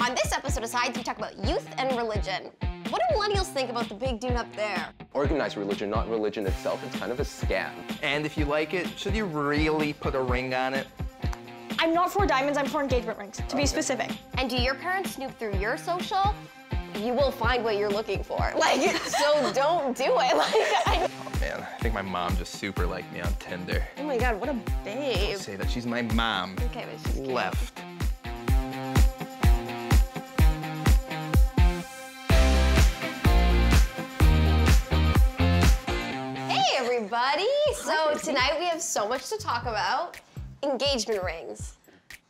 On this episode of Sides, we talk about youth and religion. What do millennials think about the big dude up there? Organized religion, not religion itself. It's kind of a scam. And if you like it, should you really put a ring on it? I'm not for diamonds, I'm for engagement rings, to be specific. And do your parents snoop through your social? You will find what you're looking for. Like, so don't do it. Like, Oh man, I think my mom just super liked me on Tinder. Oh my God, what a babe. Say that she's my mom. Okay, but she's cute. Left. Hey everybody! So tonight we have so much to talk about. Engagement rings,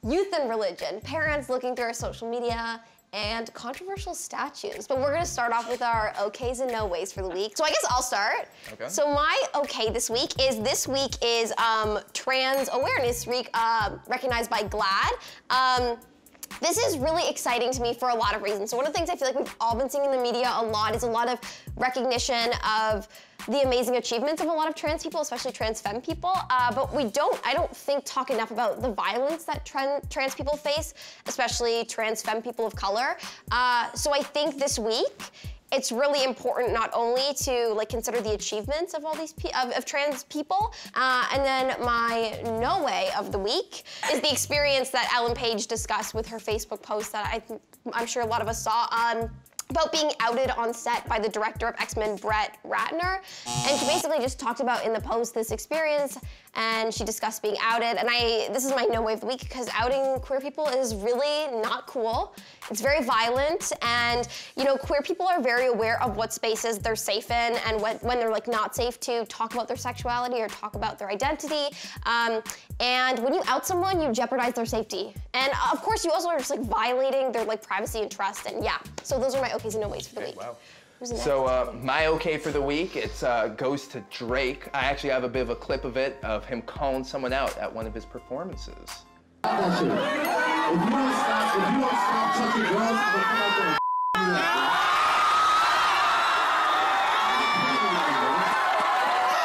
youth and religion, parents looking through our social media, and controversial statues. But we're gonna start off with our okays and no ways for the week. So I guess I'll start. Okay. So my okay this week is Trans Awareness Week, recognized by GLAAD. This is really exciting to me for a lot of reasons. So one of the things I feel like we've all been seeing in the media a lot is a lot of recognition of the amazing achievements of a lot of trans people, especially trans femme people. But I don't think, talk enough about the violence that trans people face, especially trans femme people of color. So I think this week, it's really important not only to consider the achievements of all these of trans people, and then my no way of the week is the experience that Ellen Page discussed with her Facebook post that I'm sure a lot of us saw about being outed on set by the director of X-Men, Brett Ratner. And she basically just talked about in the post this experience, and she discussed being outed. And this is my no way of the week, because outing queer people is really not cool. It's very violent, and queer people are very aware of what spaces they're safe in and when they're not safe to talk about their sexuality or talk about their identity. And when you out someone, you jeopardize their safety. And of course, you also are just violating their privacy and trust. And yeah, so those are my okays and no ways for the week. Wow. Who's next? So my okay for the week, it goes to Drake. I actually have a bit of a clip of it, of him calling someone out at one of his performances. If you don't stop touching girls, I'm gonna come out there and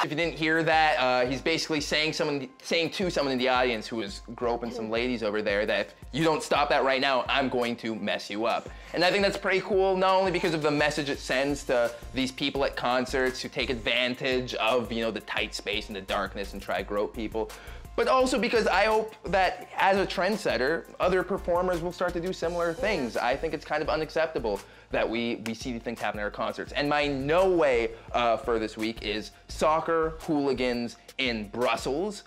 If you didn't hear that, he's basically saying to someone in the audience who was groping some ladies over there that if you don't stop that right now, I'm going to mess you up. And I think that's pretty cool, not only because of the message it sends to these people at concerts who take advantage of, the tight space and the darkness and try to grope people, but also because I hope that as a trendsetter, other performers will start to do similar things. I think it's kind of unacceptable that we see these things happen at our concerts. And my no way for this week is soccer hooligans in Brussels.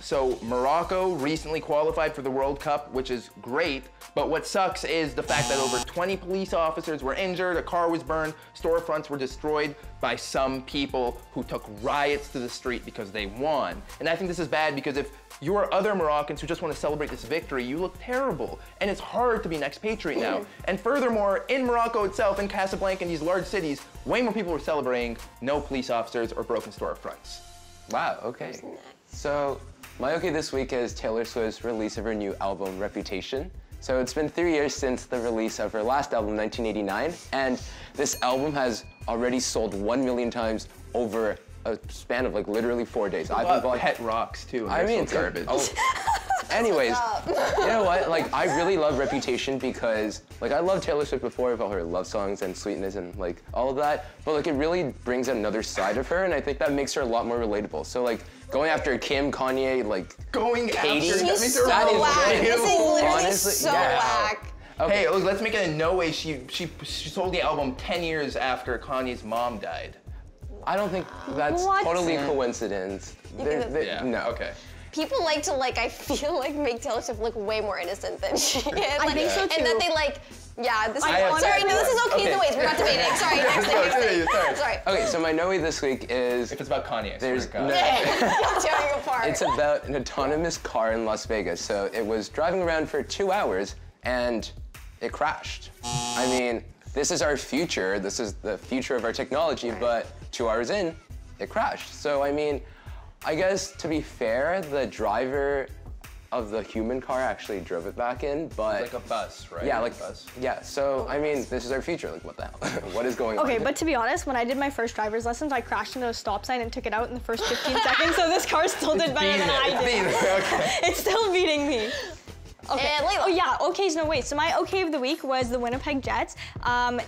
So Morocco recently qualified for the World Cup, which is great, but what sucks is the fact that over 20 police officers were injured, a car was burned, storefronts were destroyed by some people who took riots to the street because they won. And I think this is bad because if you are other Moroccans who just want to celebrate this victory, you look terrible. And it's hard to be an expatriate now. And furthermore, in Morocco itself, in Casablanca, in these large cities, way more people were celebrating no police officers or broken storefronts. Wow, okay. So my okay this week is Taylor Swift's release of her new album, Reputation. So it's been 3 years since the release of her last album, 1989, and this album has already sold 1 million times over a span of literally 4 days. I've been bought Pet Rocks too. I mean, garbage. Anyways, you know what? I really love Reputation because I loved Taylor Swift before with all her love songs and sweetness and all of that. But it really brings out another side of her, and I think that makes her a lot more relatable. So going after Kim, Kanye, going Katie, after She's so whack. This is literally honestly, so yeah. whack. Okay. Hey, look, let's make it a no way. She sold the album 10 years after Kanye's mom died. I don't think that's totally coincidence. Yeah. No. Okay. People like to I feel make Taylor Swift look way more innocent than she is. I think so too. And that they yeah, this is, have sorry, no, this is okay Okay. the ways, we're not debating. Sorry, next thing. Sorry. Okay, so my no this week is If it's about Kanye, I swear there's to God. Y'all tearing apart. It's about an autonomous car in Las Vegas. So it was driving around for 2 hours and it crashed. I mean, this is our future. This is the future of our technology, but 2 hours in, it crashed. So I mean, I guess to be fair, the driver of the human car actually drove it back in, but Like a bus, right? yeah, a bus. yeah. So I mean, this is our future. What the hell? What is going on? Okay, but to be honest, when I did my first driver's lessons, I crashed into a stop sign and took it out in the first 15 seconds, so this car still did better than I did. Okay. It's still beating me. Okay. And Layla. Oh yeah, okays no wait. So my okay of the week was the Winnipeg Jets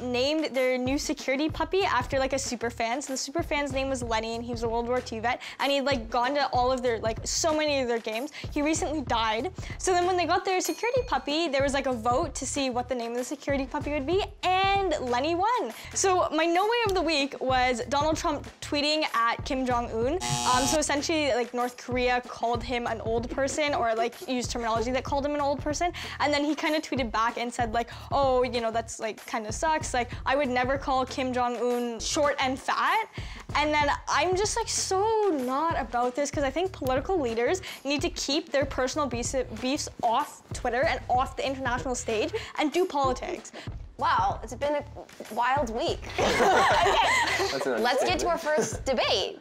named their new security puppy after like a super fan. So the super fan's name was Lenny, and he was a World War II vet, and he'd like gone to all of their, like so many of their games. He recently died. So then when they got their security puppy, there was like a vote to see what the name of the security puppy would be, and Lenny won. So my no way of the week was Donald Trump tweeting at Kim Jong-un. So essentially like North Korea called him an old person, or like used terminology that called him an old person, and then he kind of tweeted back and said like, oh, you know, that's like kind of sucks. Like I would never call Kim Jong-un short and fat. And then I'm just like so not about this, because I think political leaders need to keep their personal beefs off Twitter and off the international stage and do politics. Wow, it's been a wild week. Okay, let's get to our first debate.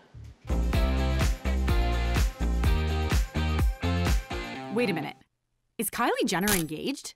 Wait a minute. Is Kylie Jenner engaged?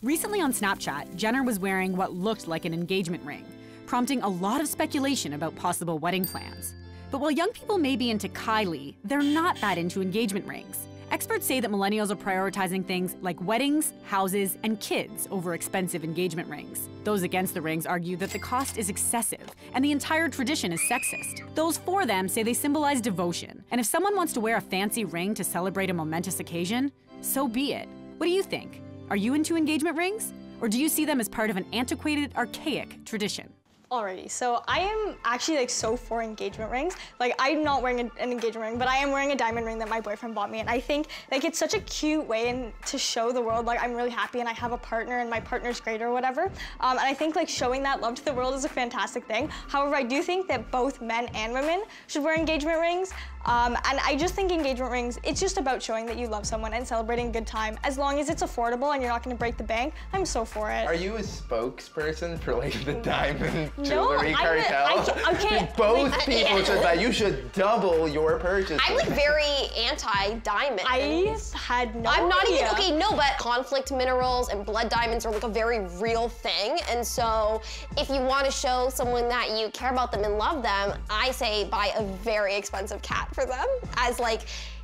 Recently on Snapchat, Jenner was wearing what looked like an engagement ring, prompting a lot of speculation about possible wedding plans. But while young people may be into Kylie, they're not that into engagement rings. Experts say that millennials are prioritizing things like weddings, houses, and kids over expensive engagement rings. Those against the rings argue that the cost is excessive and the entire tradition is sexist. Those for them say they symbolize devotion, and if someone wants to wear a fancy ring to celebrate a momentous occasion, so be it. What do you think? Are you into engagement rings? Or do you see them as part of an antiquated, archaic tradition? Alrighty, so I am actually like so for engagement rings. Like I'm not wearing an engagement ring, but I am wearing a diamond ring that my boyfriend bought me, and I think like it's such a cute way to show the world like I'm really happy and I have a partner and my partner's great or whatever. And I think like showing that love to the world is a fantastic thing. However, I do think that both men and women should wear engagement rings. And I just think engagement rings, it's just about showing that you love someone and celebrating a good time. As long as it's affordable and you're not gonna break the bank, I'm so for it. Are you a spokesperson for like the diamond No, jewelry cartel? Okay. Both people said that you should double your purchase. I'm like very anti-diamond. I had no I'm not idea. even, okay, no, but conflict minerals and blood diamonds are like a very real thing. And so if you want to show someone that you care about them and love them, I say buy a very expensive cat for them as like,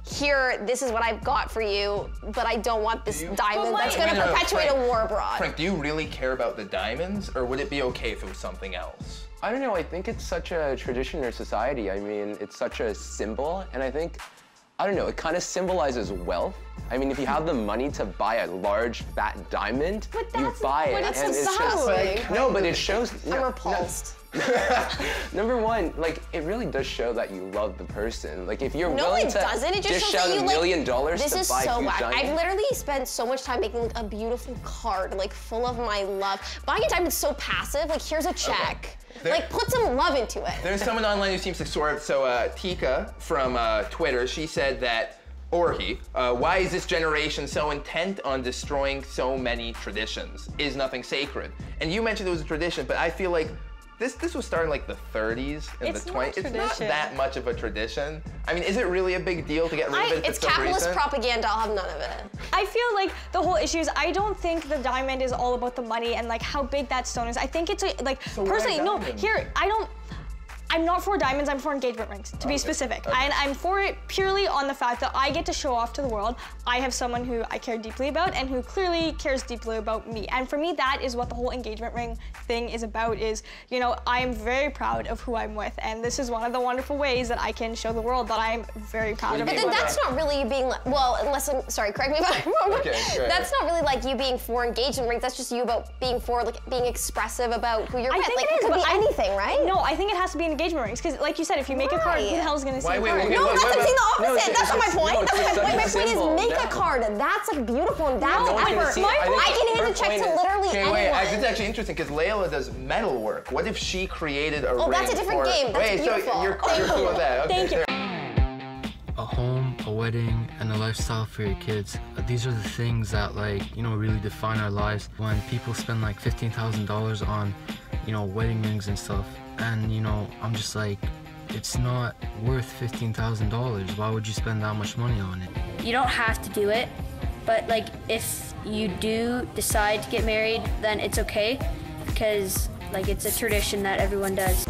here, this is what I've got for you, but I don't want this diamond that's gonna perpetuate a war abroad. Frank, do you really care about the diamonds, or would it be okay if it was something else? I don't know, I think it's such a tradition or society. I mean, it's such a symbol, and I think, I don't know, it kind of symbolizes wealth. I mean, if you have the money to buy a large, fat diamond, you buy it. But it's and it's just like, no, but it shows. I'm repulsed. Number one, like, it really does show that you love the person. Like, if you're willing to It just dish shows out that you, $1 million to buy this is so huge whack. I've diamonds. literally spent so much time making like a beautiful card, like full of my love. Buying a diamond's so passive. Like, here's a check. There- Like, put some love into it. There's someone online who seems to sort of, so Tika from Twitter, she said that, or he, why is this generation so intent on destroying so many traditions? Is nothing sacred? And you mentioned it was a tradition, but I feel like this was started like the 30s and It's the not 20s. It's not tradition. that much of a tradition. I mean, is it really a big deal to get rid of it? if It's so capitalist recent? propaganda. I'll have none of it. I feel like the whole issue is I don't think the diamond is all about the money and like how big that stone is. I think it's like why personally, no, diamonds? here, I'm not for diamonds, I'm for engagement rings, to be specific. And I'm for it purely on the fact that I get to show off to the world I have someone who I care deeply about and who clearly cares deeply about me. And for me, that is what the whole engagement ring thing is about is, you know, I am very proud of who I'm with. And this is one of the wonderful ways that I can show the world that I'm very proud of But it. then that's not really you being like, well, unless I'm, sorry, correct me if I'm wrong. Okay, go ahead. That's not really like you being for engagement rings. That's just you about being for, like, being expressive about who you're with. think Like, it is, could but be anything, right? No, I think it has to be engagement rings because, like you said, if you make a card, who the hell is going to see a Wait, card? okay, No, wait, that's wait, I'm saying the No, opposite. it's That's not my just- point. no, it's That's just not my such point. a My point is symbol. make No. a card. That's like beautiful and that's No one's gonna ever. see it. I think I can hand her a check point to is- literally Okay, anyone. wait, this is actually interesting because Layla does metal work. What if she created a ring? Oh, that's a different for- game. That's wait, beautiful. so you're Thank cool with that? Okay. Thank you. A home, a wedding, and a lifestyle for your kids. These are the things that, like, you know, really define our lives. When people spend like $15,000 on, you know, wedding rings and stuff, and, you know, I'm just like, it's not worth $15,000. Why would you spend that much money on it? You don't have to do it, but like if you do decide to get married, then it's okay because like it's a tradition that everyone does.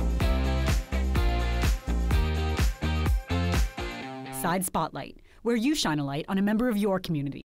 Side Spotlight, where you shine a light on a member of your community.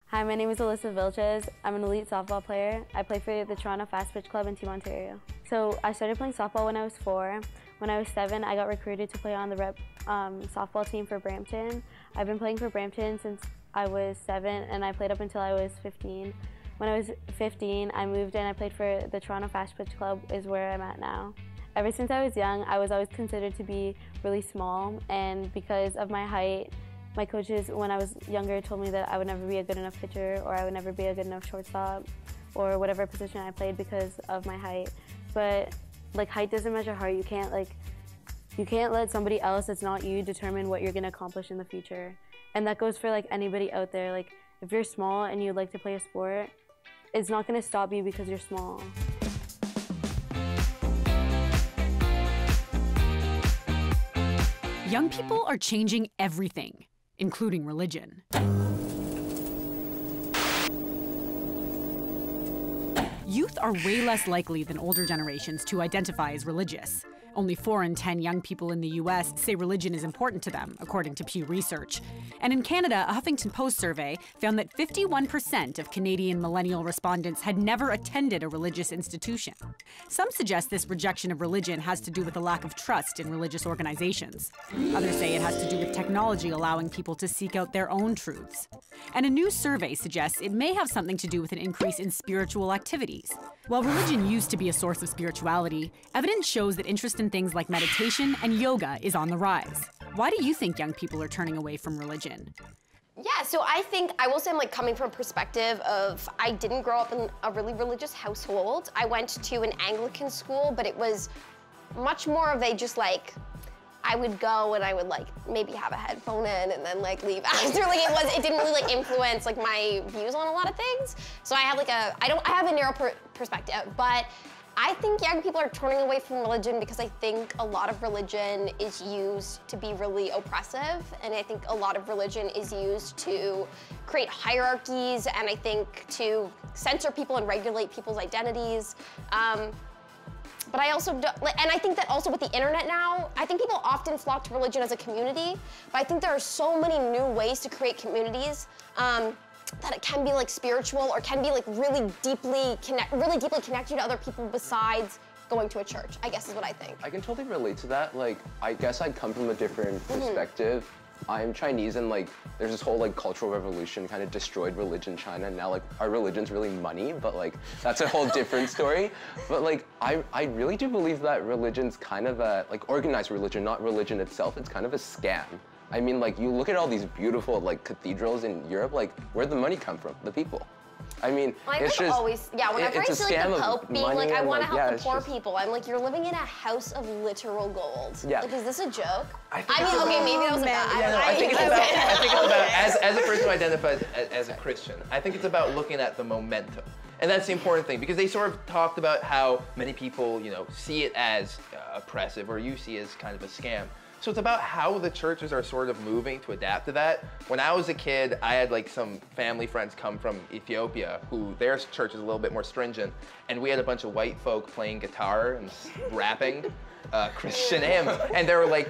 Hi, my name is Alyssa Vilches. I'm an elite softball player. I play for the Toronto Fast Pitch Club in Team Ontario. So I started playing softball when I was 4. When I was 7, I got recruited to play on the rep softball team for Brampton. I've been playing for Brampton since I was 7, and I played up until I was 15. When I was 15, I moved and I played for the Toronto Fast Pitch Club, is where I'm at now. Ever since I was young, I was always considered to be really small, and because of my height, my coaches, when I was younger, told me that I would never be a good enough pitcher, or I would never be a good enough shortstop, or whatever position I played because of my height. But like, height doesn't measure heart. You can't let somebody else that's not you determine what you're gonna accomplish in the future. And that goes for like anybody out there. Like, if you're small and you like to play a sport, it's not gonna stop you because you're small. Young people are changing everything, including religion. Youth are way less likely than older generations to identify as religious. Only 4 in 10 young people in the US say religion is important to them, according to Pew Research. And in Canada, a Huffington Post survey found that 51% of Canadian millennial respondents had never attended a religious institution. Some suggest this rejection of religion has to do with a lack of trust in religious organizations. Others say it has to do with technology allowing people to seek out their own truths. And a new survey suggests it may have something to do with an increase in spiritual activities. While religion used to be a source of spirituality, evidence shows that interest in things like meditation and yoga is on the rise. Why do you think young people are turning away from religion? Yeah, so I think, I will say I'm like coming from a perspective of, I didn't grow up in a really religious household. I went to an Anglican school, but it was much more of a just like, I would go and I would like maybe have a headphone in and then like leave after. Like it didn't really like influence like my views on a lot of things. So I have like I have a narrow perspective, but I think young people are turning away from religion because I think a lot of religion is used to be really oppressive, and I think a lot of religion is used to create hierarchies, and I think to censor people and regulate people's identities. But I also, and I think that also with the internet now, I think people often flock to religion as a community, but I think there are so many new ways to create communities that it can be like spiritual or can be like really deeply connect you to other people besides going to a church, I guess is what I think. I can totally relate to that. Like, I guess I'd come from a different perspective. I'm Chinese, and like there's this whole like cultural revolution kind of destroyed religion in China, and now like our religion's really money, but like that's a whole different story. But like I really do believe that religion's kind of a, like organized religion, not religion itself, it's kind of a scam. I mean, like, you look at all these beautiful like cathedrals in Europe, like where'd the money come from? The people. I mean, it's just always, yeah, whenever I see like the Pope being like, I want to help the poor just people, I'm like, you're living in a house of literal gold. Yeah. Like, is this a joke? I mean, okay, maybe that was a bad. Yeah, no, I think it's about, as a person who identifies as a Christian, I think it's about looking at the momentum. And that's the important thing, because they sort of talked about how many people, you know, see it as oppressive, or you see it as kind of a scam. So it's about how the churches are sort of moving to adapt to that. When I was a kid, I had like some family friends come from Ethiopia who their church is a little bit more stringent, and we had a bunch of white folk playing guitar and rapping Christian hymns, and they were like,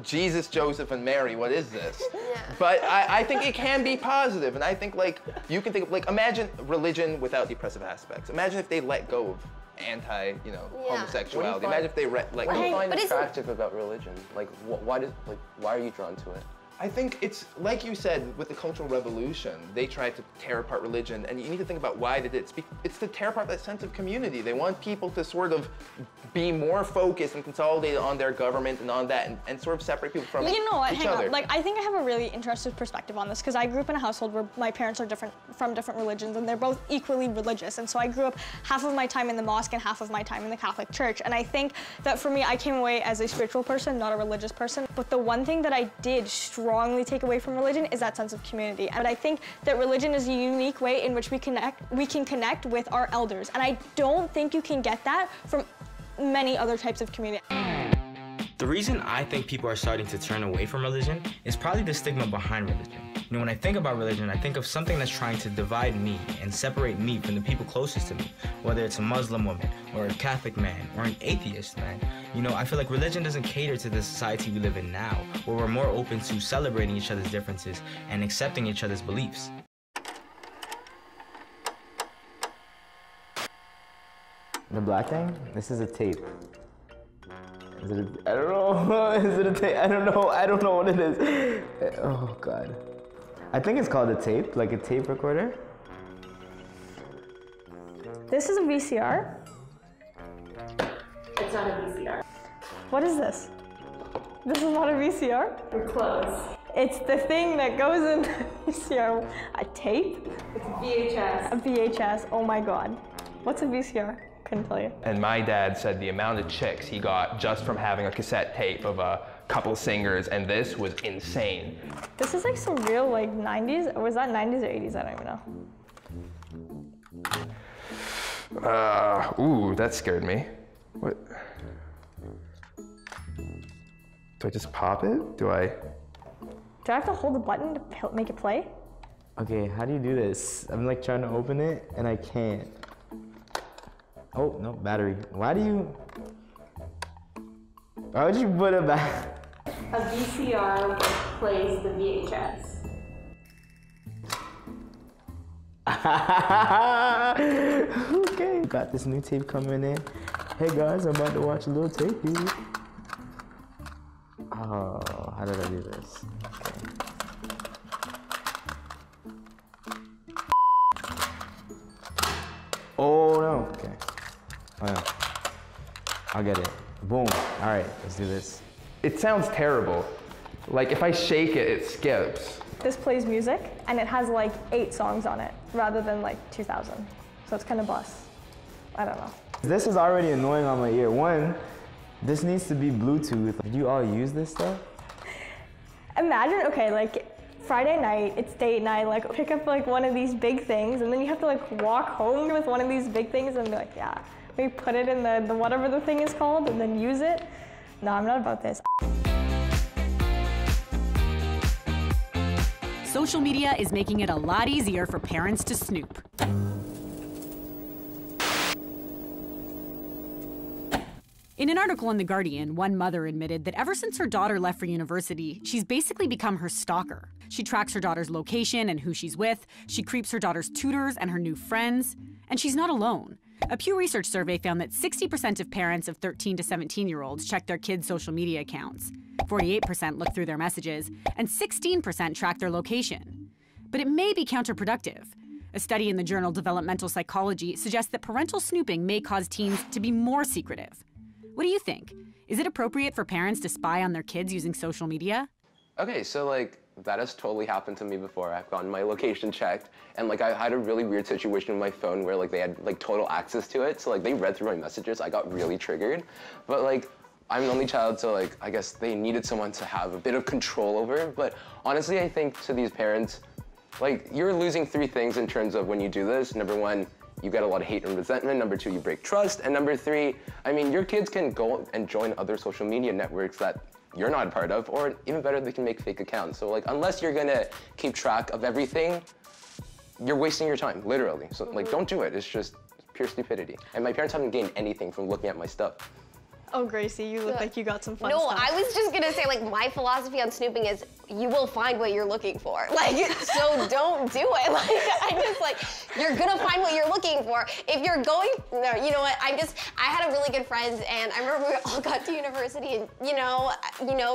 Jesus, Joseph, and Mary, what is this? Yeah. But I think it can be positive, and I think like you can think of, like, imagine religion without the oppressive aspects. Imagine if they let go of homosexuality. Imagine if they let What go. do you find attractive about religion? Like, why are you drawn to it? I think it's, like you said, with the Cultural Revolution, they tried to tear apart religion, and you need to think about why they did it. It's to tear apart that sense of community. They want people to sort of be more focused and consolidated on their government and on that, and sort of separate people from each other. You know what, hang on. Like, I think I have a really interesting perspective on this, because I grew up in a household where my parents are from different religions, and they're both equally religious. And so I grew up half of my time in the mosque and half of my time in the Catholic Church. And I think that for me, I came away as a spiritual person, not a religious person. But the one thing that I did strongly take away from religion is that sense of community. And I think that religion is a unique way in which we can connect with our elders. And I don't think you can get that from many other types of community. The reason I think people are starting to turn away from religion is probably the stigma behind religion. You know, when I think about religion, I think of something that's trying to divide me and separate me from the people closest to me, whether it's a Muslim woman or a Catholic man or an atheist man. You know, I feel like religion doesn't cater to the society we live in now, where we're more open to celebrating each other's differences and accepting each other's beliefs. The black thing? This is a tape. Is it a, I don't know. Is it a tape? I don't know. I don't know what it is. Oh, God. I think it's called a tape, like a tape recorder. This is a VCR. It's not a VCR. What is this? This is not a VCR? We're close. It's the thing that goes in the VCR. A tape? It's a VHS. A VHS. Oh my God. What's a VCR? Couldn't tell you. And my dad said the amount of chicks he got just from having a cassette tape of a couple singers, and this was insane. This is like some real like 90s, or was that 90s or 80s? I don't even know. Ooh, that scared me. What? Do I just pop it? Do I have to hold the button to make it play? Okay, how do you do this? I'm like trying to open it and I can't. Oh, no, battery. Why would you put it back? A VCR plays the VHS. Okay, got this new tape coming in. Hey guys, I'm about to watch a little tape here. Oh, how did I do this? Okay. Oh no, okay. Oh, yeah. I'll get it. Boom. All right, let's do this. It sounds terrible. Like if I shake it, it skips. This plays music, and it has like 8 songs on it, rather than like 2,000. So it's kind of bus. I don't know. This is already annoying on my ear. One, this needs to be Bluetooth. Do you all use this stuff? Imagine, okay, like Friday night, it's date night, like pick up like one of these big things, and then you have to like walk home with one of these big things and be like, yeah, maybe put it in the whatever the thing is called and then use it. No, I'm not about this. Social media is making it a lot easier for parents to snoop. In an article in The Guardian, one mother admitted that ever since her daughter left for university, she's basically become her stalker. She tracks her daughter's location and who she's with, she creeps her daughter's tutors and her new friends, and she's not alone. A Pew Research survey found that 60% of parents of 13 to 17-year-olds check their kids' social media accounts. 48% look through their messages, and 16% track their location. But it may be counterproductive. A study in the journal Developmental Psychology suggests that parental snooping may cause teens to be more secretive. What do you think? Is it appropriate for parents to spy on their kids using social media? Okay, so like, that has totally happened to me before. I've gotten my location checked, and like I had a really weird situation with my phone where like they had like total access to it. So like they read through my messages. I got really triggered. But like, I'm an only child, so like I guess they needed someone to have a bit of control over. But honestly, I think to these parents, like you're losing 3 things in terms of when you do this. Number 1, you get a lot of hate and resentment. Number 2, you break trust. And number 3, I mean, your kids can go and join other social media networks that you're not a part of, or even better, they can make fake accounts. So like, unless you're gonna keep track of everything, you're wasting your time, literally. So like, don't do it. It's just pure stupidity. And my parents haven't gained anything from looking at my stuff. Oh, Gracie, you look like you got some fun stuff. No, I was just gonna say, like, my philosophy on snooping is you will find what you're looking for. Like, so don't do it. Like, I just, like, you're gonna find what you're looking for. If you're going, no, you know what, I had a really good friend, and I remember we all got to university, and, you know,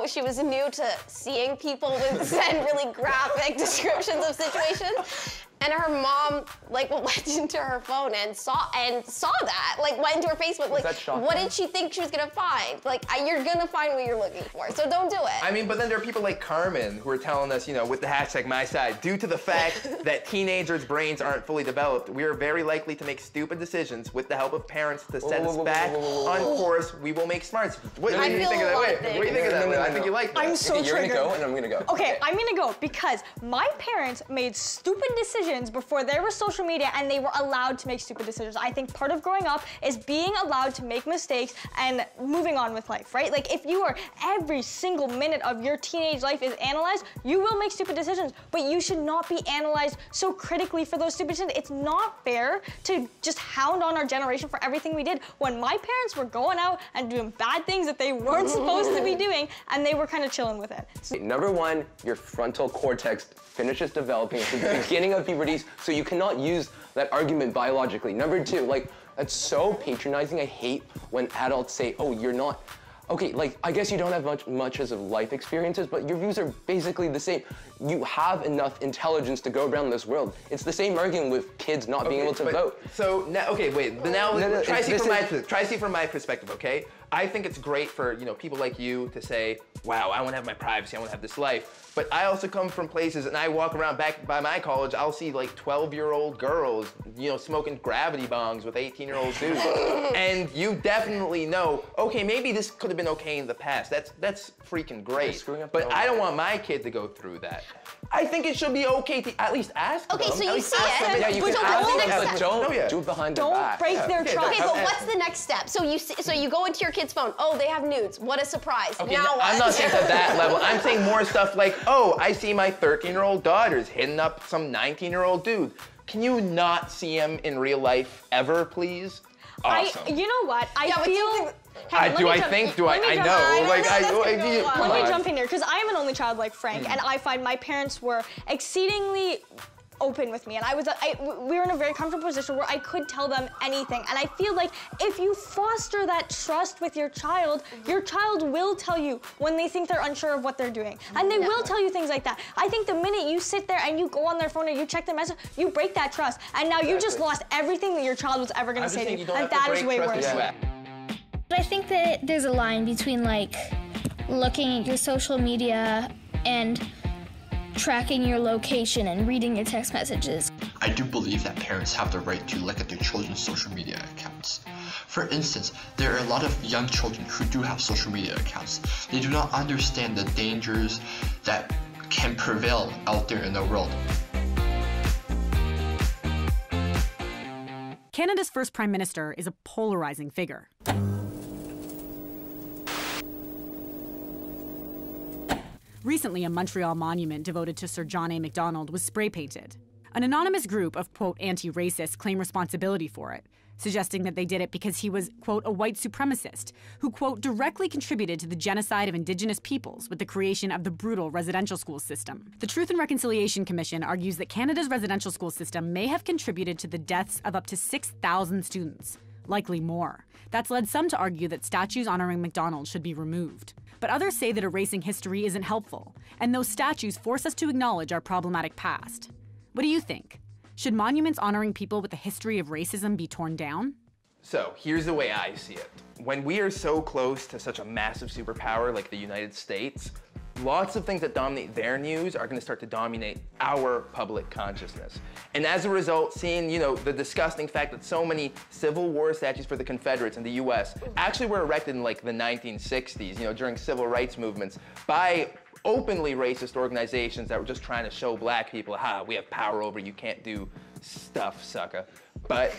she was new to seeing people send really graphic descriptions of situations. And her mom, like, went into her phone and saw that, like, went into her Facebook, like, what did she think she was gonna find? Like, you're gonna find what you're looking for, so don't do it. I mean, but then there are people like Carmen who are telling us, you know, with the hashtag #MySide, due to the fact that teenagers' brains aren't fully developed, we are very likely to make stupid decisions with the help of parents to set us back on course. We will make smart. What do you think of that? What do you think of that? I think you like that. I'm so triggered. You're gonna go, and I'm gonna go. Okay, I'm gonna go because my parents made stupid decisions generations before there was social media and they were allowed to make stupid decisions. I think part of growing up is being allowed to make mistakes and moving on with life, right? Like if you are, every single minute of your teenage life is analyzed, you will make stupid decisions, but you should not be analyzed so critically for those stupid decisions. It's not fair to just hound on our generation for everything we did when my parents were going out and doing bad things that they weren't supposed to be doing, and they were kind of chilling with it. So Number one, your frontal cortex finishes developing at the beginning of puberty, so you cannot use that argument biologically. Number two, like, that's so patronizing. I hate when adults say, oh, you're not, okay, like, I guess you don't have much as of life experiences, but your views are basically the same. You have enough intelligence to go around this world. It's the same argument with kids not being able to vote. So now, okay, wait, but now, try to see from my perspective, okay? I think it's great for, you know, people like you to say, wow, I want to have my privacy, I want to have this life. But I also come from places, and I walk around back by my college, I'll see like 12-year-old girls, you know, smoking gravity bongs with 18-year-old dudes. And you definitely know, okay, maybe this could have been okay in the past. That's freaking great. But I don't want my kid to go through that. I think it should be okay to at least ask them. Okay, so you see it. Yeah, you can ask them, but don't do it behind their back. Don't break their trust. Okay, but what's the next step? So you go into your kid's phone. Oh, they have nudes. What a surprise. Okay, now what? I'm not saying to that level. I'm saying more stuff like, oh, I see my 13-year-old daughter's hitting up some 19-year-old dude. Can you not see him in real life ever, please? Awesome. You know what? I feel. Let me jump in here, because I am an only child like Frank, and I find my parents were exceedingly open with me, and we were in a very comfortable position where I could tell them anything. And I feel like if you foster that trust with your child will tell you when they think they're unsure of what they're doing. And they will tell you things like that. I think the minute you sit there and you go on their phone or you check their message, you break that trust. And now you just lost everything that your child was ever gonna say to you. And that is way worse. But I think that there's a line between like looking at your social media and tracking your location and reading your text messages. I do believe that parents have the right to look at their children's social media accounts. For instance, there are a lot of young children who do have social media accounts. They do not understand the dangers that can prevail out there in the world. Canada's first Prime Minister is a polarizing figure. Recently, a Montreal monument devoted to Sir John A. Macdonald was spray-painted. An anonymous group of, quote, anti-racists claim responsibility for it, suggesting that they did it because he was, quote, a white supremacist who, quote, directly contributed to the genocide of indigenous peoples with the creation of the brutal residential school system. The Truth and Reconciliation Commission argues that Canada's residential school system may have contributed to the deaths of up to 6,000 students, likely more. That's led some to argue that statues honoring Macdonald should be removed. But others say that erasing history isn't helpful, and those statues force us to acknowledge our problematic past. What do you think? Should monuments honoring people with a history of racism be torn down? So here's the way I see it. When we are so close to such a massive superpower like the United States, lots of things that dominate their news are going to start to dominate our public consciousness. And as a result, seeing, you know, the disgusting fact that so many Civil War statues for the Confederates in the US actually were erected in like the 1960s, you know, during civil rights movements by openly racist organizations that were just trying to show black people, we have power over you, can't do stuff, sucker. But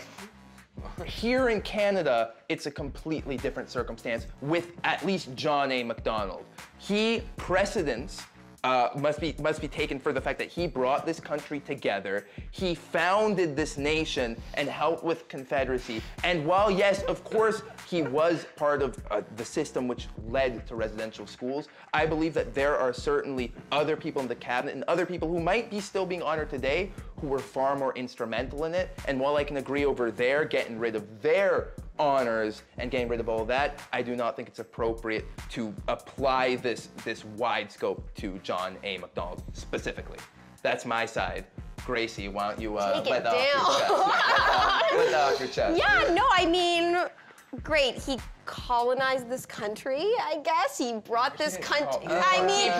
here in Canada, it's a completely different circumstance with at least John A. Macdonald. Precedence must be taken for the fact that he brought this country together. He founded this nation and helped with Confederacy. And while, yes, of course, he was part of the system which led to residential schools, I believe that there are certainly other people in the cabinet and other people who might be still being honored today who were far more instrumental in it. And while I can agree over there, getting rid of their honors and getting rid of all of that, I do not think it's appropriate to apply this wide scope to John A. Macdonald specifically. That's my side. Gracie, why don't you let that off your chest? Yeah, no, I mean, great. He colonized this country, I guess. He brought this country. I mean,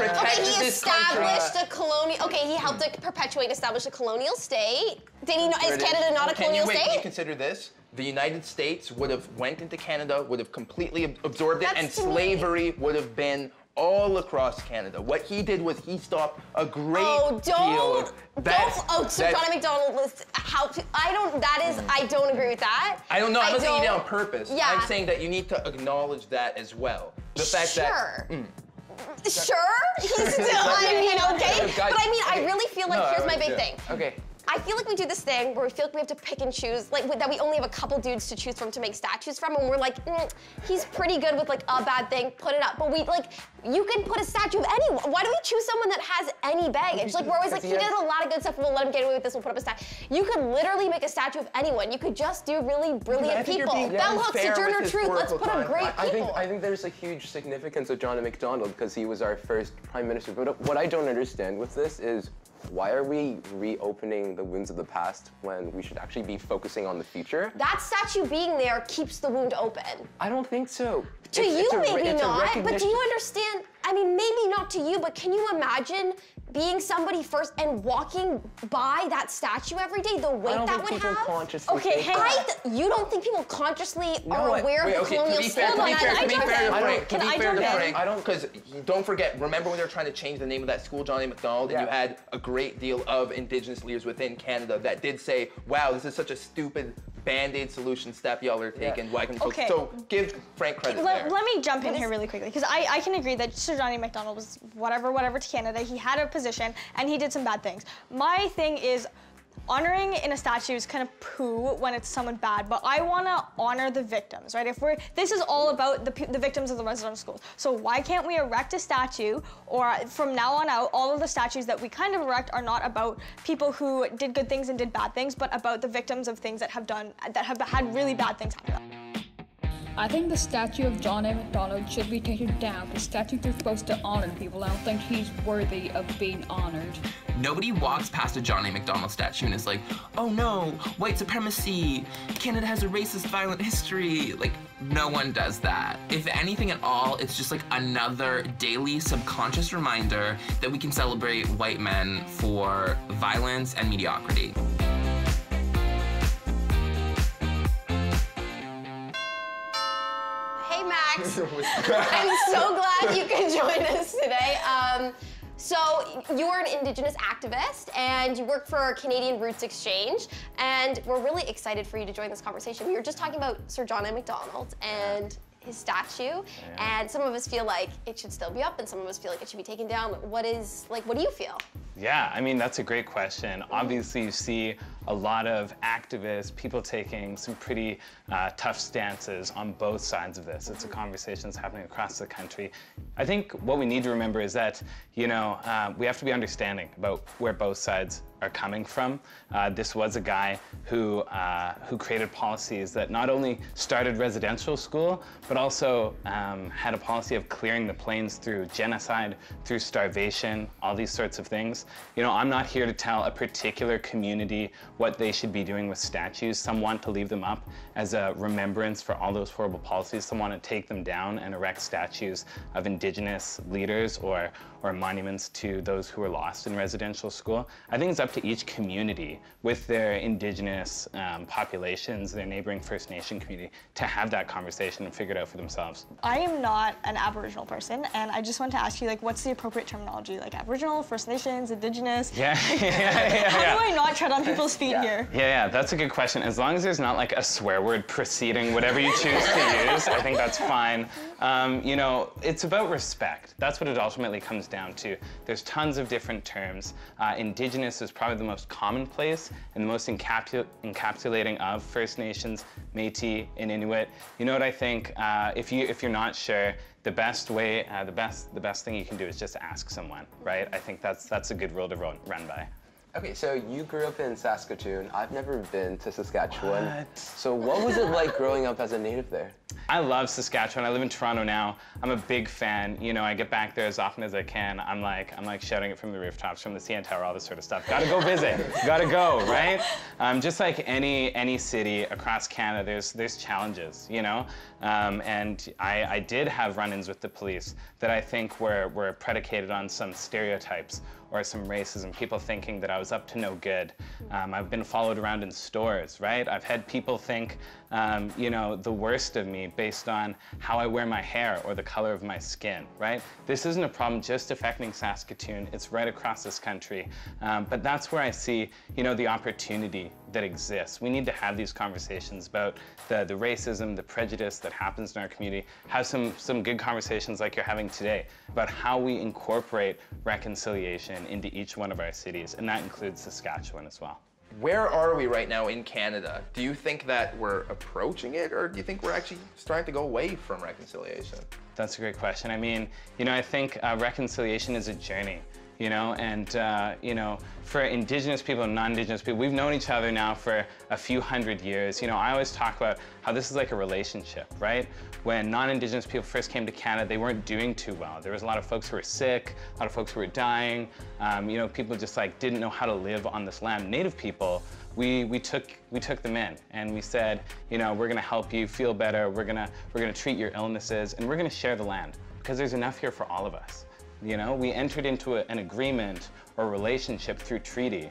he established a colonial. Okay, he helped to establish a colonial state. Did he? Is Canada not a colonial state? Can you consider this? The United States would have went into Canada, would have completely absorbed it, and slavery would have been all across Canada. What he did was he stopped a great Oh, deal of so Johnny Macdonald was I don't agree with that. I don't know. I'm not saying he did it on purpose. Yeah. I'm saying that you need to acknowledge that as well. The fact that. Sure, he's still, I mean, okay. But I mean, I really feel like, here's my big thing. Okay. I feel like we do this thing where we feel like we have to pick and choose, like that we only have a couple dudes to choose from to make statues from, and we're like, he's pretty good with like a bad thing, put it up. But we like, you can put a statue of anyone. Why do we choose someone that has any baggage? Like we're always like, he did a lot of good stuff, we'll let him get away with this, we'll put up a statue. You could literally make a statue of anyone. You could just do really brilliant people. Bell hooks, Sojourner Truth, let's put up great people. I think there's a huge significance of Johnny Macdonald because he was our first prime minister. But what I don't understand with this is, why are we reopening the wounds of the past when we should actually be focusing on the future? That statue being there keeps the wound open. I don't think so. To you, maybe not, but do you understand? I mean, maybe not to you, but can you imagine being somebody first and walking by that statue every day, the weight that would have? Okay, you don't think people consciously are aware of the colonial stigma? To be fair to Frank, because don't forget, remember when they were trying to change the name of that school, Johnny Macdonald, and you had a great deal of Indigenous leaders within Canada that did say, wow, this is such a stupid Band-Aid solution step y'all are taking. Why can you focus? So give Frank credit there. Let me jump in here really quickly, because I can agree that Sir Johnny Macdonald was whatever to Canada. He had a position, and he did some bad things. My thing is, honoring in a statue is kind of poo when it's someone bad, but I want to honor the victims, right? This is all about the victims of the residential schools. So why can't we erect a statue, or from now on out, all of the statues that we kind of erect are not about people who did good things and did bad things, but about the victims of things that have had really bad things happen to them. I think the statue of Johnny Macdonald should be taken down. The statues are supposed to honor people. I don't think he's worthy of being honored. Nobody walks past a Johnny Macdonald statue and is like, oh no, white supremacy, Canada has a racist, violent history. Like, no one does that. If anything at all, it's just like another daily subconscious reminder that we can celebrate white men for violence and mediocrity. Hey Max, I'm so glad you could join us today. So you're an Indigenous activist and you work for Canadian Roots Exchange, and we're really excited for you to join this conversation. We were just talking about Sir Johnny Macdonald and his statue, and some of us feel like it should still be up and some of us feel like it should be taken down. What do you feel? Yeah, I mean, that's a great question. Obviously, you see a lot of activists, people taking some pretty tough stances on both sides of this. It's a conversation that's happening across the country. I think what we need to remember is that, you know, we have to be understanding about where both sides are coming from. This was a guy who created policies that not only started residential school, but also had a policy of clearing the plains through genocide, through starvation, all these sorts of things. You know, I'm not here to tell a particular community what they should be doing with statues. Some want to leave them up as a remembrance for all those horrible policies. Some want to take them down and erect statues of Indigenous leaders or monuments to those who were lost in residential school. I think it's up to each community with their Indigenous populations, their neighboring First Nation community, to have that conversation and figure it out for themselves. I am not an Aboriginal person, and I just want to ask you, like, what's the appropriate terminology? Like Aboriginal, First Nations, Indigenous? Yeah. How do I not tread on people's feet here? Yeah, that's a good question. As long as there's not like a swear word preceding whatever you choose to use, I think that's fine. You know, it's about respect. That's what it ultimately comes down to. There's tons of different terms. Indigenous is probably the most commonplace and the most encapsulating of First Nations, Métis, and Inuit. You know what I think? If you're not sure, the best way, the best thing you can do is just ask someone, right? I think that's a good rule to run by. Okay, so you grew up in Saskatoon. I've never been to Saskatchewan. What? So what was it like growing up as a native there? I love Saskatchewan. I live in Toronto now. I'm a big fan. You know, I get back there as often as I can. I'm like shouting it from the rooftops, from the CN Tower, all this sort of stuff. Gotta go visit. Gotta go, right? Just like any city across Canada, there's challenges, you know? And I did have run-ins with the police that I think were predicated on some stereotypes or some racism, people thinking that I was up to no good. I've been followed around in stores, right? I've had people think you know, the worst of me based on how I wear my hair or the color of my skin, right? This isn't a problem just affecting Saskatoon, it's right across this country. But that's where I see, you know, the opportunity that exists. We need to have these conversations about the racism, the prejudice that happens in our community, have some good conversations like you're having today about how we incorporate reconciliation into each one of our cities, and that includes Saskatchewan as well. Where are we right now in Canada? Do you think that we're approaching it, or do you think we're actually starting to go away from reconciliation? That's a great question. I mean, you know, I think reconciliation is a journey, you know, and, you know, for Indigenous people and non-Indigenous people, we've known each other now for a few hundred years. You know, I always talk about how this is like a relationship, right? When non-Indigenous people first came to Canada, they weren't doing too well. There was a lot of folks who were sick, a lot of folks who were dying. You know, people just like didn't know how to live on this land. Native people, we took them in and we said, you know, we're gonna help you feel better. We're gonna treat your illnesses, and we're gonna share the land because there's enough here for all of us. You know, we entered into an agreement or relationship through treaty.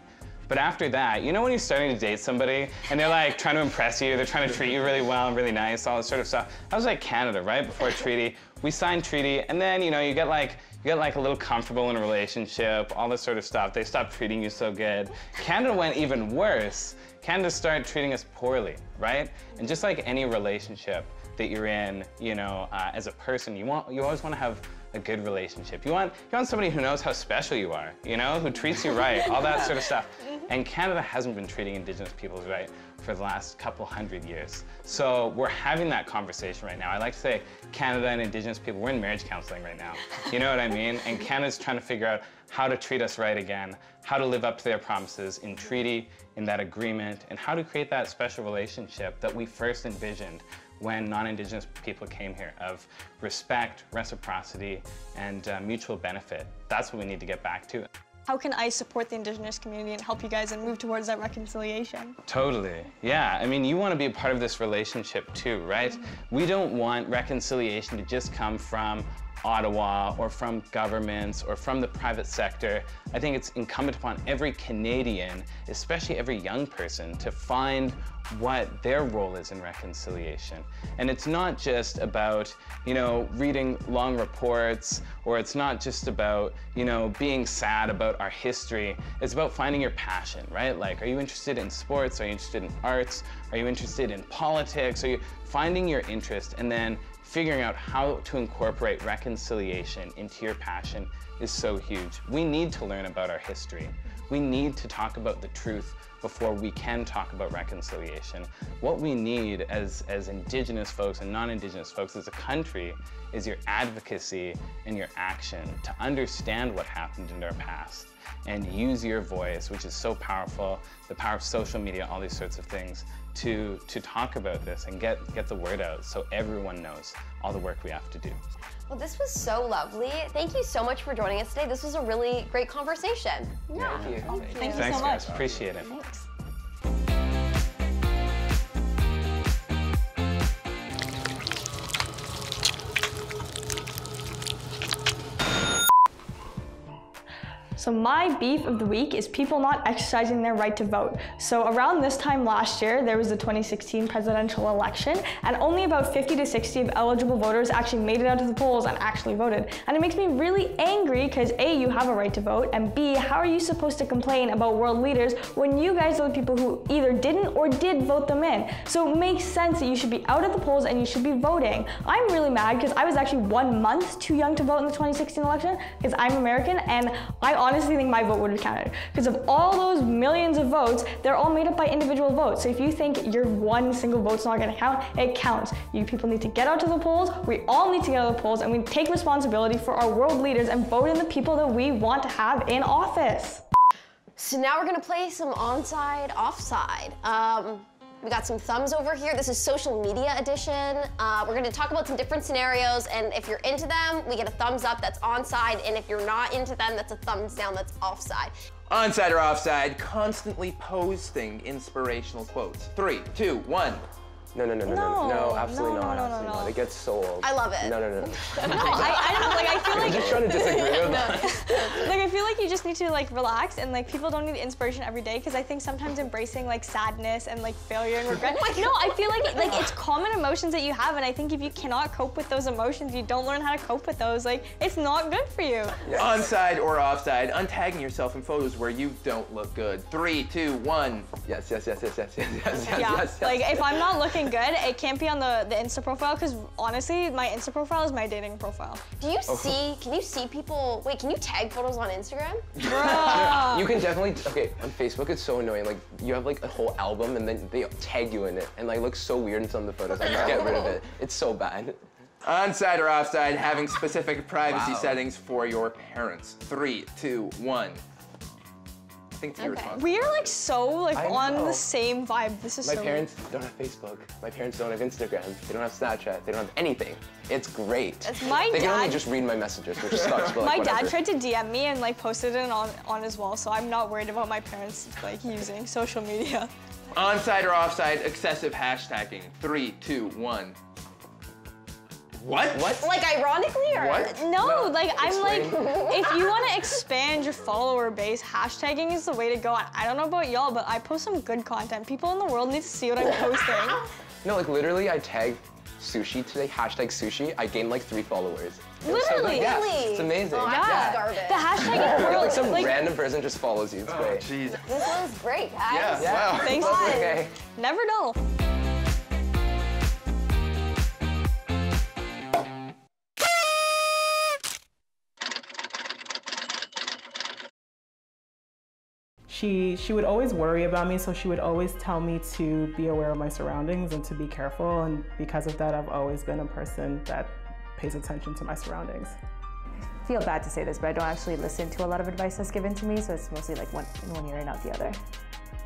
But after that, you know when you're starting to date somebody and they're like trying to impress you, they're trying to treat you really well and really nice, all this sort of stuff. That was like Canada, right? Before treaty. We signed treaty, and then, you know, you get like a little comfortable in a relationship, all this sort of stuff. They stopped treating you so good. Canada went even worse. Canada started treating us poorly, right? And just like any relationship that you're in, you know, as a person, you always want to have a good relationship. You want somebody who knows how special you are, you know, who treats you right, all that sort of stuff. And Canada hasn't been treating Indigenous peoples right for the last couple hundred years. So we're having that conversation right now. I like to say Canada and Indigenous people, we're in marriage counseling right now. You know what I mean? And Canada's trying to figure out how to treat us right again, how to live up to their promises in treaty, in that agreement, and how to create that special relationship that we first envisioned when non-Indigenous people came here, of respect, reciprocity, and mutual benefit. That's what we need to get back to. How can I support the Indigenous community and help you guys and move towards that reconciliation? Totally, yeah. I mean, you want to be a part of this relationship too, right? We don't want reconciliation to just come from Ottawa or from governments or from the private sector. I think it's incumbent upon every Canadian, especially every young person, to find what their role is in reconciliation. And it's not just about, you know, reading long reports, or it's not just about, you know, being sad about our history. It's about finding your passion, right? Like, are you interested in sports? Are you interested in arts? Are you interested in politics? Are you finding your interest and then figuring out how to incorporate reconciliation into your passion is so huge. We need to learn about our history. We need to talk about the truth before we can talk about reconciliation. What we need as Indigenous folks and non-Indigenous folks as a country is your advocacy and your action to understand what happened in our past and use your voice, which is so powerful, the power of social media, all these sorts of things, to talk about this and get the word out so everyone knows all the work we have to do. Well, this was so lovely. Thank you so much for joining us today. This was a really great conversation. Yeah. Thank you. Thank you Thanks, so much. guys. Appreciate it. Thanks. So my beef of the week is people not exercising their right to vote. So around this time last year, there was the 2016 presidential election, and only about 50 to 60 of eligible voters actually made it out to the polls and actually voted. And it makes me really angry because A, you have a right to vote, and B, how are you supposed to complain about world leaders when you guys are the people who either didn't or did vote them in? So it makes sense that you should be out at the polls and you should be voting. I'm really mad because I was actually 1 month too young to vote in the 2016 election because I'm American, and I honestly think my vote would have counted. Because of all those millions of votes, they're all made up by individual votes. So if you think your one single vote's not gonna count, it counts. You people need to get out to the polls, we all need to get out to the polls, and we take responsibility for our world leaders and vote in the people that we want to have in office. So now we're gonna play some onside, offside. We got some thumbs over here. This is social media edition. We're gonna talk about some different scenarios, and if you're into them, we get a thumbs up, that's onside, and if you're not into them, that's a thumbs down, that's offside. Onside or offside, constantly posting inspirational quotes. 3, 2, 1. No, absolutely not. Absolutely not. It gets so old. I love it. No. No, I don't like. I feel like I'm just trying to disagree with that. Like I feel like you just need to like relax and like people don't need inspiration every day because I think sometimes embracing like sadness and like failure and regret. No, I feel like it's common emotions that you have, and I think if you cannot cope with those emotions, you don't learn how to cope with those. Like it's not good for you. Yes. Onside or offside, untagging yourself in photos where you don't look good. 3, 2, 1. Yes. Like if I'm not looking good, it can't be on the Insta profile because honestly, my Insta profile is my dating profile. Do you see, can you see people, wait, can you tag photos on Instagram? You can definitely, okay, on Facebook it's so annoying. Like you have like a whole album and then they tag you in it and like looks so weird in some of the photos. I just get rid of it. It's so bad. Onside or offside, having specific privacy settings for your parents. 3, 2, 1. I think it's your response. We are like so like on the same vibe. This is My parents don't have Facebook. My parents don't have Instagram. They don't have Snapchat. They don't have anything. It's great. They can only just read my messages, which sucks, but like, my dad tried to DM me and like posted it on his wall, so I'm not worried about my parents like using social media. Onside or offside, excessive hashtagging. 3, 2, 1. What? Like ironically or? What? No, like I'm like, if you want to expand your follower base, hashtagging is the way to go. I don't know about y'all, but I post some good content. People in the world need to see what I'm posting. No, like literally I tagged sushi today, hashtag sushi. I gained like 3 followers. Literally? Yeah, it's amazing. Oh, yeah. garbage. The hashtagging world. Like some random person just follows you. It's great. Jeez. This was great, guys. Yeah. Wow. Thanks. Okay. Never dull. She would always worry about me, so she would always tell me to be aware of my surroundings and to be careful, and because of that, I've always been a person that pays attention to my surroundings. I feel bad to say this, but I don't actually listen to a lot of advice that's given to me, so it's mostly like one ear and out the other.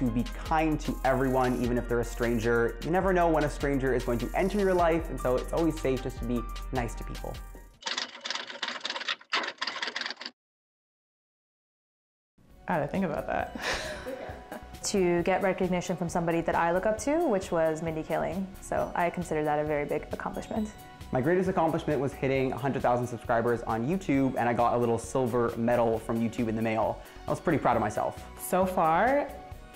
To be kind to everyone, even if they're a stranger. You never know when a stranger is going to enter your life, and so it's always safe just to be nice to people. I had to think about that. To get recognition from somebody that I look up to, which was Mindy Kaling. So I consider that a very big accomplishment. My greatest accomplishment was hitting 100,000 subscribers on YouTube, and I got a little silver medal from YouTube in the mail. I was pretty proud of myself. So far,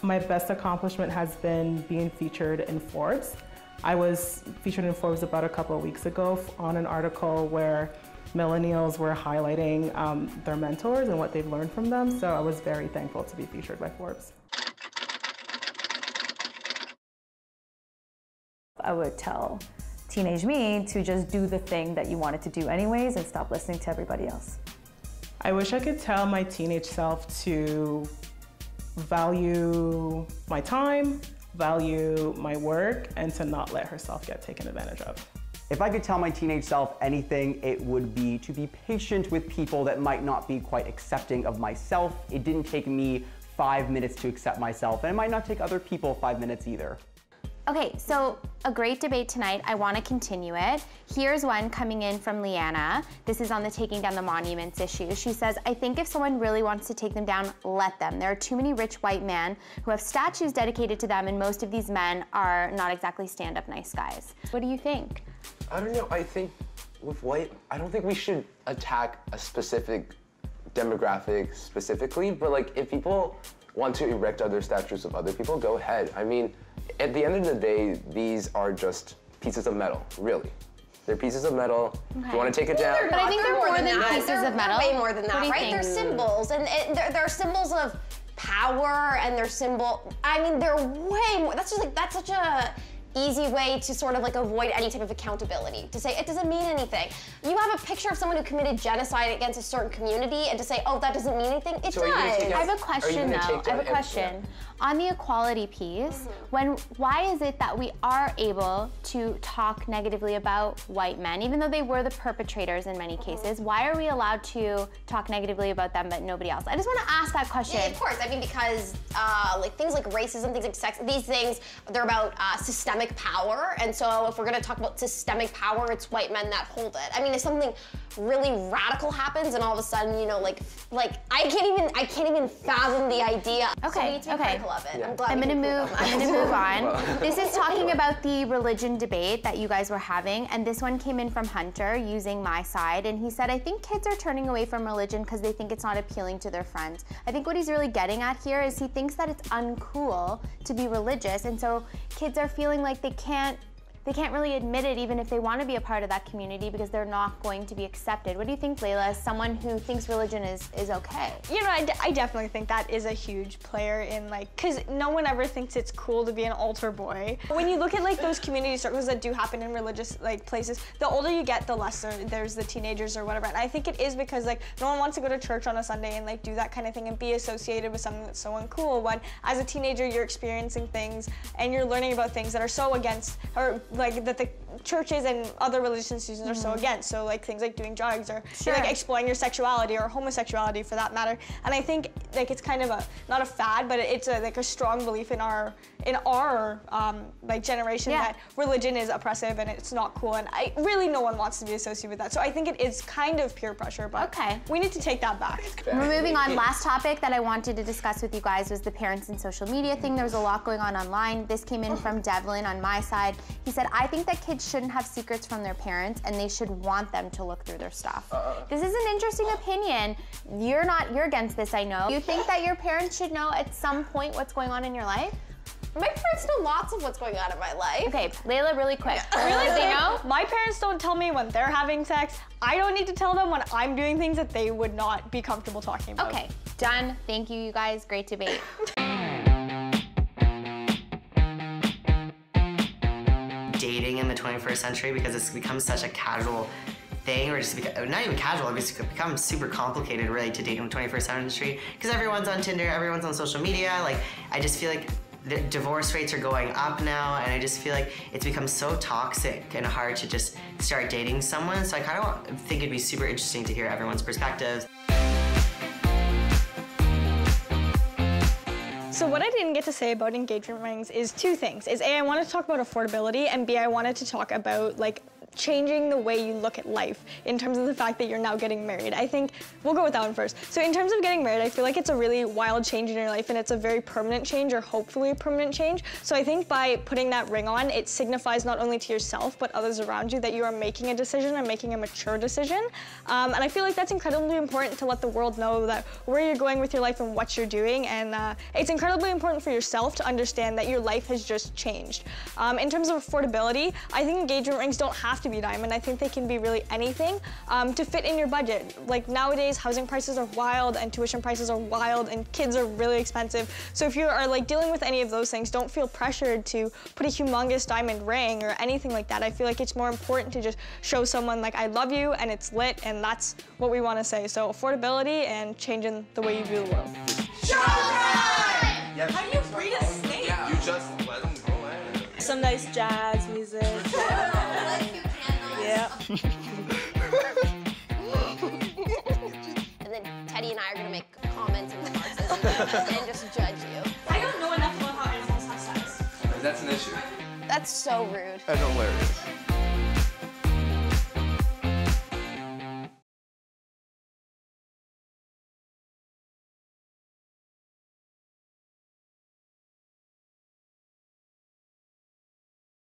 my best accomplishment has been being featured in Forbes. I was featured in Forbes about a couple of weeks ago on an article where millennials were highlighting their mentors and what they've learned from them, so I was very thankful to be featured by Forbes. I would tell teenage me to just do the thing that you wanted to do anyways and stop listening to everybody else. I wish I could tell my teenage self to value my time, value my work, and to not let herself get taken advantage of. If I could tell my teenage self anything, it would be to be patient with people that might not be quite accepting of myself. It didn't take me 5 minutes to accept myself, and it might not take other people 5 minutes either. Okay, so a great debate tonight. I want to continue it. Here's one coming in from Leanna. This is on the taking down the monuments issue. She says, I think if someone really wants to take them down, let them. There are too many rich white men who have statues dedicated to them, and most of these men are not exactly stand-up nice guys. What do you think? I don't know. I think with white, I don't think we should attack a specific demographic specifically, but like if people want to erect other statues of other people, go ahead. I mean, at the end of the day, these are just pieces of metal, really. They're pieces of metal. Okay. If you want to take it down. But I think they're more than pieces of metal. Way more than that, right? Think? They're symbols, and they're symbols of power, and they're I mean, they're way more. That's just like that's such a easy way to sort of like avoid any type of accountability, to say it doesn't mean anything. You have a picture of someone who committed genocide against a certain community and to say, oh, that doesn't mean anything, it does. I have a question though, I have a question. On the equality piece, why is it that we are able to talk negatively about white men, even though they were the perpetrators in many cases? Why are we allowed to talk negatively about them but nobody else? I just want to ask that question. Yeah, of course, I mean, because like things like racism, things like sex, these things, they're about systemic power, and so if we're gonna talk about systemic power, it's white men that hold it. I mean, if something really radical happens and all of a sudden, you know, like I can't even fathom the idea. Okay, so we need to be critical of it. I'm glad I'm gonna move on. Well. This is talking about the religion debate that you guys were having, and this one came in from Hunter using my side, and he said, I think kids are turning away from religion because they think it's not appealing to their friends. I think what he's really getting at here is he thinks that it's uncool to be religious, and so kids are feeling like they can't really admit it even if they want to be a part of that community because they're not going to be accepted. What do you think, Layla, as someone who thinks religion is okay? You know, I definitely think that is a huge player in like, because no one ever thinks it's cool to be an altar boy. When you look at like those community circles that do happen in religious like places, the older you get, the less there's the teenagers or whatever. And I think it is because like no one wants to go to church on a Sunday and like do that kind of thing and be associated with something that's so uncool when as a teenager you're experiencing things and you're learning about things that are so against, or like that the churches and other religious institutions are so against. So like things like doing drugs or like exploring your sexuality or homosexuality for that matter. And I think like it's kind of a, not a fad, but it's like a strong belief in our like generation that religion is oppressive and it's not cool. And really no one wants to be associated with that. So I think it is kind of peer pressure, but we need to take that back. We're moving on. Last topic that I wanted to discuss with you guys was the parents and social media thing. There was a lot going on online. This came in from Devlin on my side. He said, I think that kids shouldn't have secrets from their parents and they should want them to look through their stuff. This is an interesting opinion. You're against this, I know. You think that your parents should know at some point what's going on in your life? My parents know lots of what's going on in my life. Okay, Layla, really quick. Really, they know? My parents don't tell me when they're having sex. I don't need to tell them when I'm doing things that they would not be comfortable talking about. Okay, done. Thank you, you guys. Great debate. Dating in the 21st century because it's become such a casual thing, or just not even casual, it's become super complicated really to date in the 21st century because everyone's on Tinder, everyone's on social media. Like, I just feel like the divorce rates are going up now, and I just feel like it's become so toxic and hard to just start dating someone. So I kind of think it'd be super interesting to hear everyone's perspectives. So what I didn't get to say about engagement rings is two things. Is A, I wanted to talk about affordability, and B, I wanted to talk about like changing the way you look at life in terms of the fact that you're now getting married. I think we'll go with that one first. So in terms of getting married, I feel like it's a really wild change in your life and it's a very permanent change, or hopefully a permanent change. So I think by putting that ring on, it signifies not only to yourself but others around you that you are making a decision and making a mature decision. And I feel like that's incredibly important to let the world know that where you're going with your life and what you're doing. And it's incredibly important for yourself to understand that your life has just changed. In terms of affordability, I think engagement rings don't have to be diamond. I think they can be really anything to fit in your budget. Like nowadays, housing prices are wild and tuition prices are wild and kids are really expensive. So if you are like dealing with any of those things, don't feel pressured to put a humongous diamond ring or anything like that. I feel like it's more important to just show someone like, I love you and it's lit, and that's what we want to say. So affordability and changing the way you view the world. Yes. How do you breed a snake? Yeah. You just let them go in. Some nice jazz music. Yeah. And then Teddy and I are gonna make comments and remarks and just judge you. I don't know enough about how animals have sex. That's an issue. That's so rude. And hilarious.